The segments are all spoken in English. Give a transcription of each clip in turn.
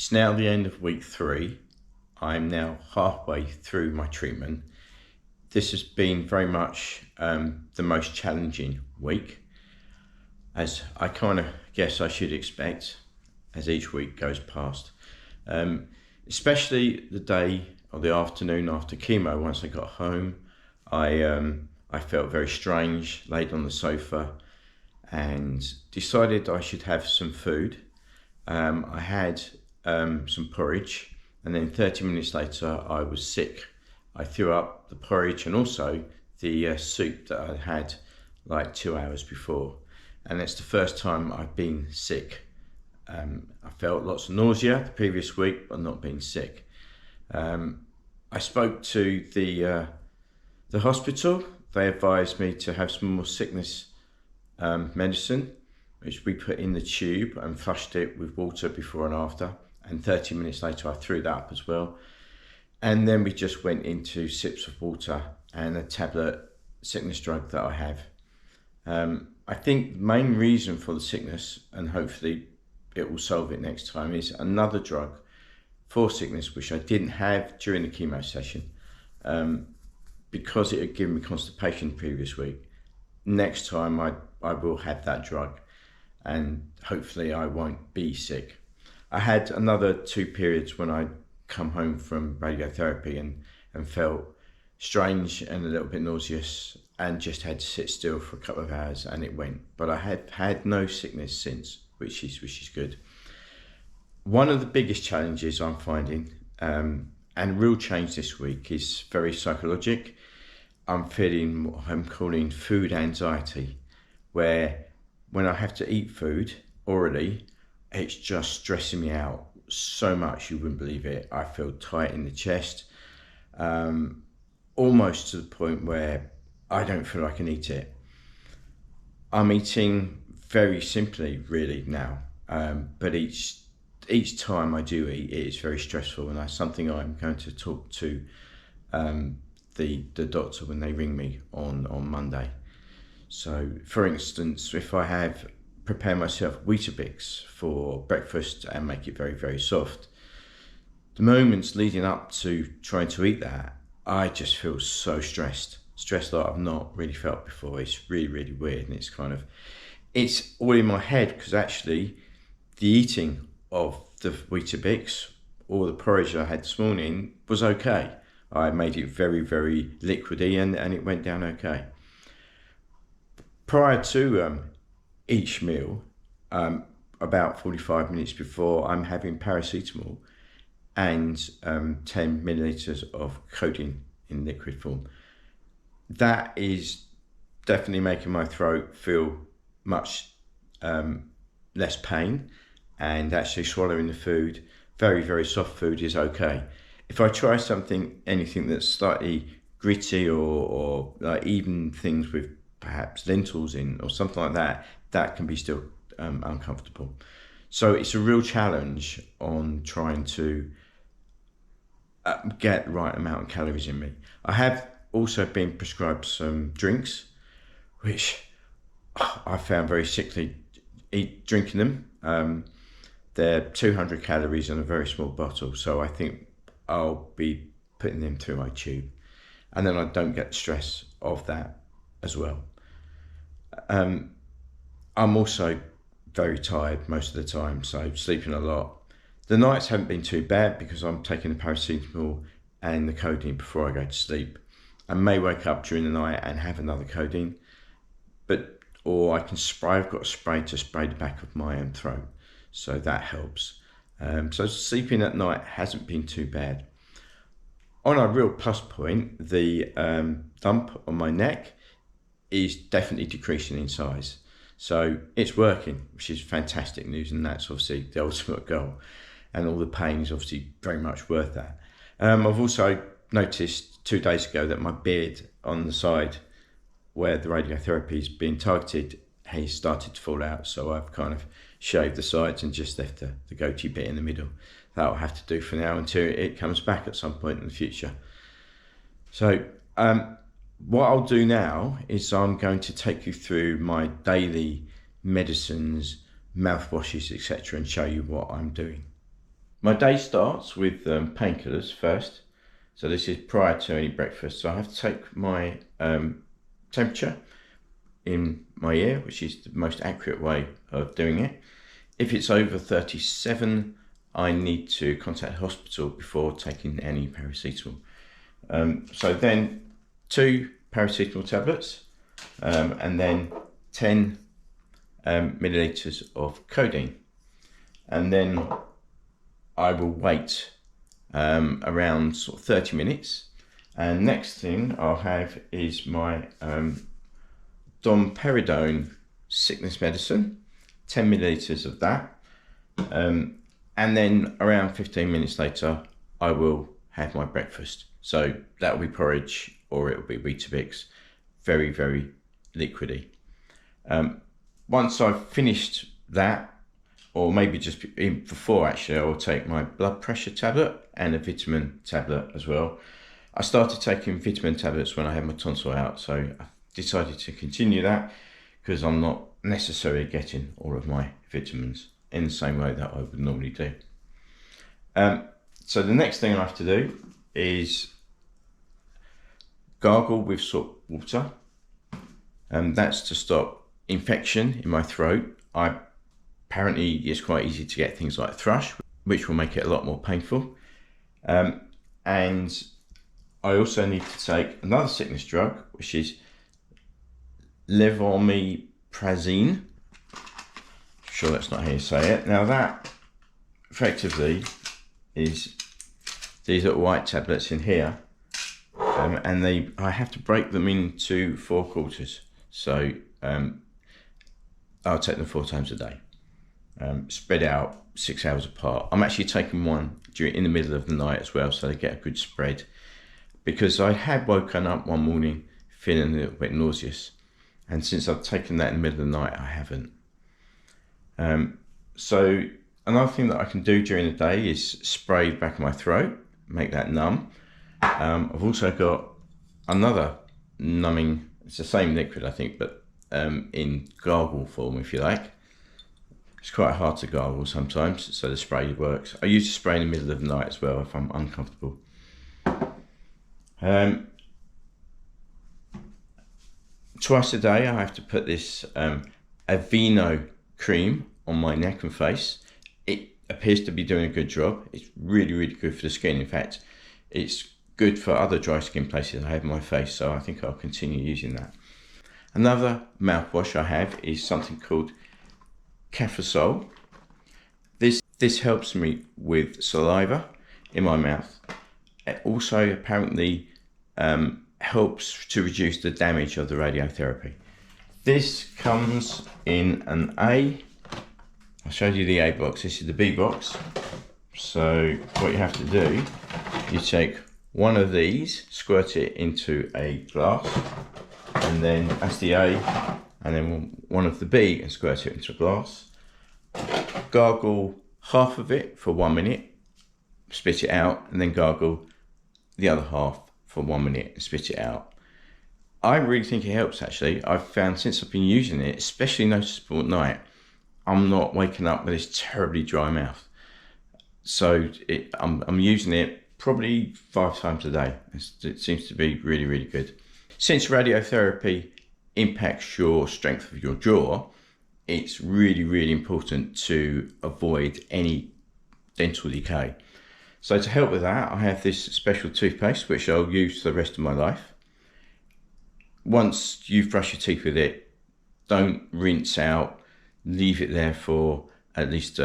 It's now the end of week 3. I'm now halfway through my treatment. This has been very much the most challenging week, as I kind of guess I should expect as each week goes past. Especially the day or the afternoon after chemo. Once I got home, I felt very strange, laid on the sofa and decided I should have some food. I had some porridge, and then 30 minutes later I was sick. I threw up the porridge and also the soup that I had like 2 hours before, and it's the first time I've been sick. I felt lots of nausea the previous week, but not being sick. I spoke to the hospital. They advised me to have some more sickness medicine, which we put in the tube and flushed it with water before and after. And 30 minutes later, I threw that up as well. And then we just went into sips of water and a tablet sickness drug that I have. I think the main reason for the sickness, and hopefully it will solve it next time, is another drug for sickness, which I didn't have during the chemo session, because it had given me constipation the previous week. Next time I will have that drug, and hopefully I won't be sick. I had another 2 periods when I come home from radiotherapy and felt strange and a little bit nauseous and just had to sit still for a couple of hours and it went. But I have had no sickness since, which is good. One of the biggest challenges I'm finding, and real change this week, is very psychological. I'm feeling what I'm calling food anxiety, where when I have to eat food orally, it's just stressing me out so much you wouldn't believe it. I feel tight in the chest, almost to the point where I don't feel I can eat it. I'm eating very simply really now, but each time I do eat, it is very stressful, and that's something I'm going to talk to the doctor when they ring me on Monday. So, for instance, if I have prepare myself Weetabix for breakfast and make it very, very soft, the moments leading up to trying to eat that, I just feel so stressed like I've not really felt before. It's really, really weird, and it's all in my head, because actually the eating of the Weetabix or the porridge I had this morning was okay. I made it very, very liquidy and it went down okay. Prior to each meal, about 45 minutes before, I'm having paracetamol and 10 milliliters of codeine in liquid form. That is definitely making my throat feel much less pain, and actually swallowing the food, very, very soft food, is okay. If I try anything that's slightly gritty or like even things with perhaps lentils in or something like that, that can be still uncomfortable. So it's a real challenge on trying to get the right amount of calories in me. I have also been prescribed some drinks, which I found very sickly drinking them. They're 200 calories in a very small bottle, so I think I'll be putting them through my tube, and then I don't get the stress of that as well. I'm also very tired most of the time, so sleeping a lot. The nights haven't been too bad because I'm taking the paracetamol and the codeine before I go to sleep. I may wake up during the night and have another codeine, or I can spray. I've got a spray to spray the back of my own throat, so that helps. So sleeping at night hasn't been too bad. On a real plus point, the lump on my neck is definitely decreasing in size. So it's working, which is fantastic news, and that's obviously the ultimate goal. And all the pain is obviously very much worth that. I've also noticed 2 days ago that my beard on the side where the radiotherapy is being targeted has started to fall out. So I've kind of shaved the sides and just left the goatee bit in the middle. That'll have to do for now until it comes back at some point in the future. So what I'll do now is I'm going to take you through my daily medicines, mouthwashes, etc., and show you what I'm doing. My day starts with painkillers first. So this is prior to any breakfast. So I have to take my temperature in my ear, which is the most accurate way of doing it. If it's over 37, I need to contact the hospital before taking any paracetamol. So then 2 paracetamol tablets, and then 10 milliliters of codeine. And then I will wait around sort of 30 minutes. And next thing I'll have is my domperidone sickness medicine, 10 milliliters of that. And then around 15 minutes later, I will have my breakfast. So that will be porridge, or it will be Weetabix, very, very liquidy. Once I've finished that, or maybe just before actually, I will take my blood pressure tablet and a vitamin tablet as well. I started taking vitamin tablets when I had my tonsil out, so I decided to continue that because I'm not necessarily getting all of my vitamins in the same way that I would normally do. So the next thing I have to do is gargle with salt water, and that's to stop infection in my throat. Apparently it's quite easy to get things like thrush, which will make it a lot more painful. And I also need to take another sickness drug, which is levomiprazole. Sure, that's not how you say it. Now that effectively is these little white tablets in here, and I have to break them into 4 quarters. So I'll take them 4 times a day, spread out 6 hours apart. I'm actually taking one in the middle of the night as well, so they get a good spread, because I had woken up one morning feeling a little bit nauseous, and since I've taken that in the middle of the night, I haven't. So another thing that I can do during the day is spray the back of my throat, make that numb. I've also got another numbing, it's the same liquid I think, but in gargle form if you like. It's quite hard to gargle sometimes, so the spray works. I use the spray in the middle of the night as well if I'm uncomfortable. Twice a day I have to put this Aveeno cream on my neck and face. It appears to be doing a good job. It's really, really good for the skin. In fact, it's good for other dry skin places I have on my face, so I think I'll continue using that. Another mouthwash I have is something called Cafrisol. This helps me with saliva in my mouth. It also apparently helps to reduce the damage of the radiotherapy. This comes in an A. I showed you the A box. This is the B box. So what you have to do, you take one of these, squirt it into a glass, and then that's the A, and then one of the B and squirt it into a glass. Gargle half of it for 1 minute, spit it out, and then gargle the other half for 1 minute and spit it out. I really think it helps actually. I've found since I've been using it, especially noticeable at night, I'm not waking up with this terribly dry mouth. So I'm using it probably 5 times a day. It seems to be really, really good. Since radiotherapy impacts your strength of your jaw, it's really, really important to avoid any dental decay. So to help with that, I have this special toothpaste, which I'll use for the rest of my life. Once you've brushed your teeth with it, don't rinse out, leave it there for at least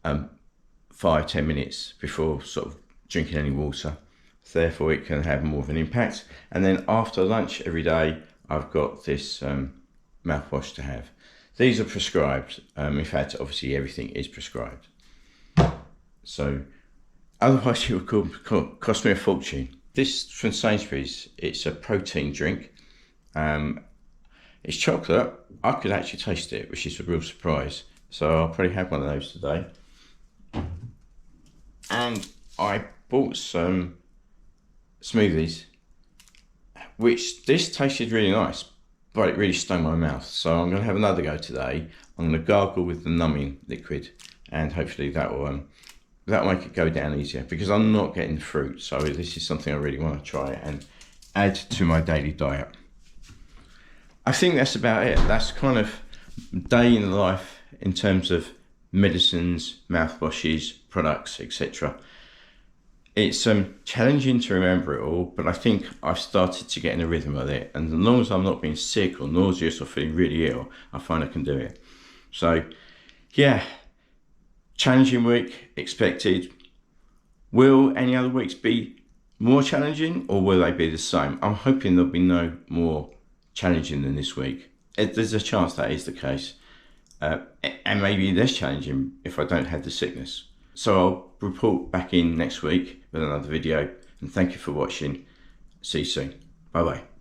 5-10 minutes before sort of drinking any water. So therefore it can have more of an impact. And then after lunch every day, I've got this mouthwash to have. These are prescribed. In fact, obviously everything is prescribed. So otherwise it would cost me a fortune. This from Sainsbury's, it's a protein drink. It's chocolate. I could actually taste it, which is a real surprise. So I'll probably have one of those today. And I bought some smoothies, which this tasted really nice, but it really stung my mouth. So I'm going to have another go today. I'm going to gargle with the numbing liquid, and hopefully that will that'll make it go down easier, because I'm not getting fruit. So this is something I really want to try and add to my daily diet. I think that's about it. That's kind of day in life in terms of medicines, mouthwashes, products, etc. It's challenging to remember it all, but I think I've started to get in a rhythm of it. And as long as I'm not being sick or nauseous or feeling really ill, I find I can do it. So yeah, challenging week expected. Will any other weeks be more challenging, or will they be the same? I'm hoping there'll be no more challenging than this week. There's a chance that is the case. And maybe less challenging if I don't have the sickness. So I'll report back in next week with another video, and thank you for watching. See you soon. Bye bye.